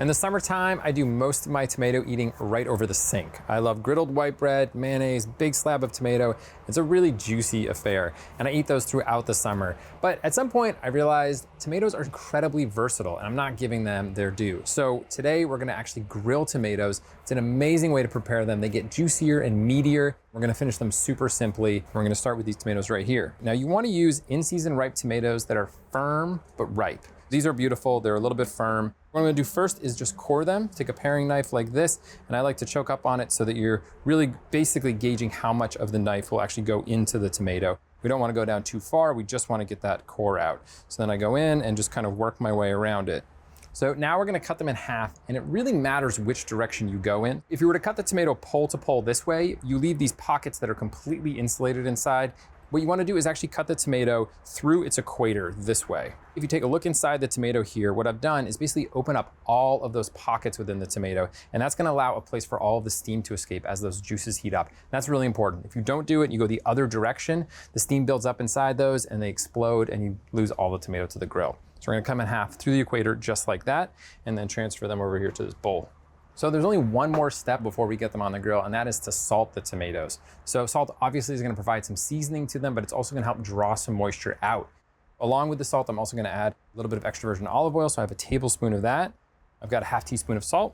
In the summertime, I do most of my tomato eating right over the sink. I love griddled white bread, mayonnaise, big slab of tomato. It's a really juicy affair, and I eat those throughout the summer. But at some point, I realized tomatoes are incredibly versatile, and I'm not giving them their due. So today, we're gonna actually grill tomatoes. It's an amazing way to prepare them. They get juicier and meatier. We're gonna finish them super simply. We're gonna start with these tomatoes right here. Now, you wanna use in-season ripe tomatoes that are firm but ripe. These are beautiful, they're a little bit firm. What I'm gonna do first is just core them. Take a paring knife like this, and I like to choke up on it so that you're really basically gauging how much of the knife will actually go into the tomato. We don't wanna go down too far, we just wanna get that core out. So then I go in and just kind of work my way around it. So now we're gonna cut them in half, and it really matters which direction you go in. If you were to cut the tomato pole to pole this way, you leave these pockets that are completely insulated inside. What you wanna do is actually cut the tomato through its equator this way. If you take a look inside the tomato here, what I've done is basically open up all of those pockets within the tomato, and that's gonna allow a place for all of the steam to escape as those juices heat up. That's really important. If you don't do it, you go the other direction, the steam builds up inside those and they explode and you lose all the tomato to the grill. So we're gonna come in half through the equator just like that, and then transfer them over here to this bowl. So there's only one more step before we get them on the grill, and that is to salt the tomatoes. So salt obviously is gonna provide some seasoning to them, but it's also gonna help draw some moisture out. Along with the salt, I'm also gonna add a little bit of extra virgin olive oil, so I have a tablespoon of that. I've got a half teaspoon of salt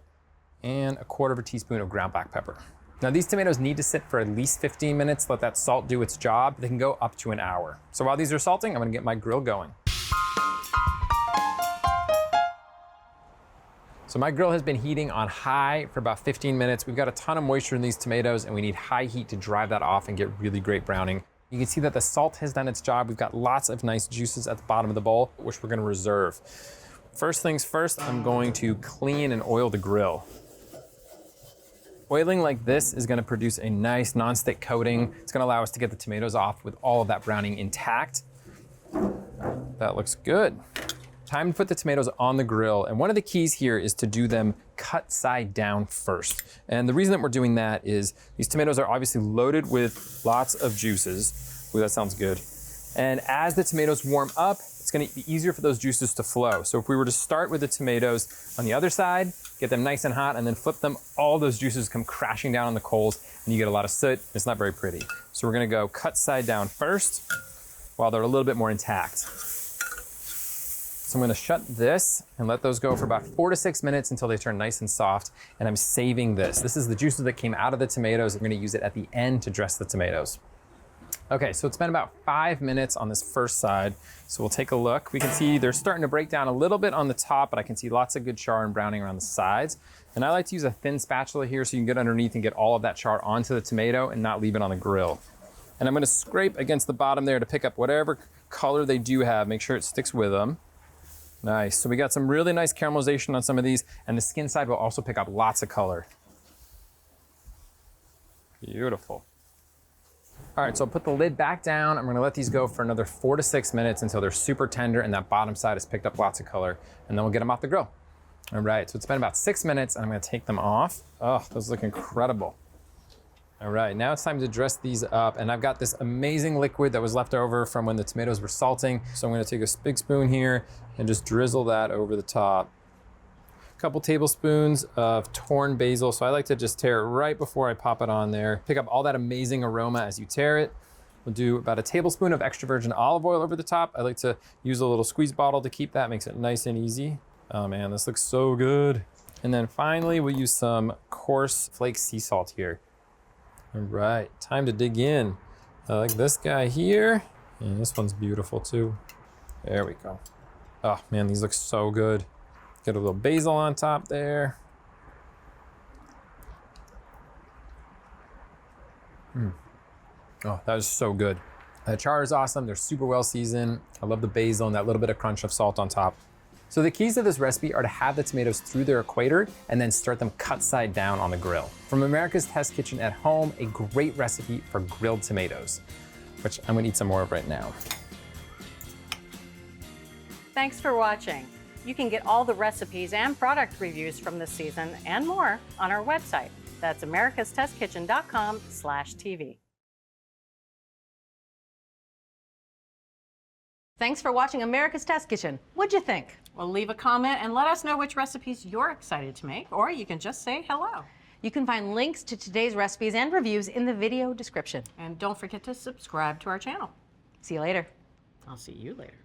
and a quarter of a teaspoon of ground black pepper. Now these tomatoes need to sit for at least 15 minutes, let that salt do its job. They can go up to an hour. So while these are salting, I'm gonna get my grill going. So my grill has been heating on high for about 15 minutes. We've got a ton of moisture in these tomatoes, and we need high heat to drive that off and get really great browning. You can see that the salt has done its job. We've got lots of nice juices at the bottom of the bowl, which we're gonna reserve. First things first, I'm going to clean and oil the grill. Oiling like this is gonna produce a nice nonstick coating. It's gonna allow us to get the tomatoes off with all of that browning intact. That looks good. Time to put the tomatoes on the grill, and one of the keys here is to do them cut side down first. And the reason that we're doing that is these tomatoes are obviously loaded with lots of juices. Ooh, that sounds good. And as the tomatoes warm up, it's gonna be easier for those juices to flow. So if we were to start with the tomatoes on the other side, get them nice and hot, and then flip them, all those juices come crashing down on the coals, and you get a lot of soot. It's not very pretty. So we're gonna go cut side down first, while they're a little bit more intact. So I'm gonna shut this and let those go for about 4 to 6 minutes until they turn nice and soft. And I'm saving this. This is the juices that came out of the tomatoes. I'm gonna use it at the end to dress the tomatoes. Okay, so it's been about 5 minutes on this first side. So we'll take a look. We can see they're starting to break down a little bit on the top, but I can see lots of good char and browning around the sides. And I like to use a thin spatula here so you can get underneath and get all of that char onto the tomato and not leave it on the grill. And I'm gonna scrape against the bottom there to pick up whatever color they do have. Make sure it sticks with them. Nice, so we got some really nice caramelization on some of these, and the skin side will also pick up lots of color. Beautiful. All right, so I'll put the lid back down. I'm gonna let these go for another 4 to 6 minutes until they're super tender and that bottom side has picked up lots of color, and then we'll get them off the grill. All right, so it's been about 6 minutes, and I'm gonna take them off. Oh, those look incredible. All right, now it's time to dress these up, and I've got this amazing liquid that was left over from when the tomatoes were salting. So I'm gonna take a big spoon here and just drizzle that over the top. A couple tablespoons of torn basil. So I like to just tear it right before I pop it on there. Pick up all that amazing aroma as you tear it. We'll do about a tablespoon of extra virgin olive oil over the top. I like to use a little squeeze bottle to keep that, makes it nice and easy. Oh man, this looks so good. And then finally, we'll use some coarse flake sea salt here. All right, time to dig in. I like this guy here. And this one's beautiful too. There we go. Oh man, these look so good. Get a little basil on top there. Oh, that is so good. The char is awesome. They're super well seasoned. I love the basil and that little bit of crunch of salt on top. So the keys to this recipe are to have the tomatoes through their equator and then start them cut side down on the grill. From America's Test Kitchen at Home, a great recipe for grilled tomatoes, which I'm gonna eat some more of right now. Thanks for watching. You can get all the recipes and product reviews from this season and more on our website. That's americastestkitchen.com/TV. Thanks for watching America's Test Kitchen. What'd you think? Well, leave a comment and let us know which recipes you're excited to make, or you can just say hello. You can find links to today's recipes and reviews in the video description. And don't forget to subscribe to our channel. See you later. I'll see you later.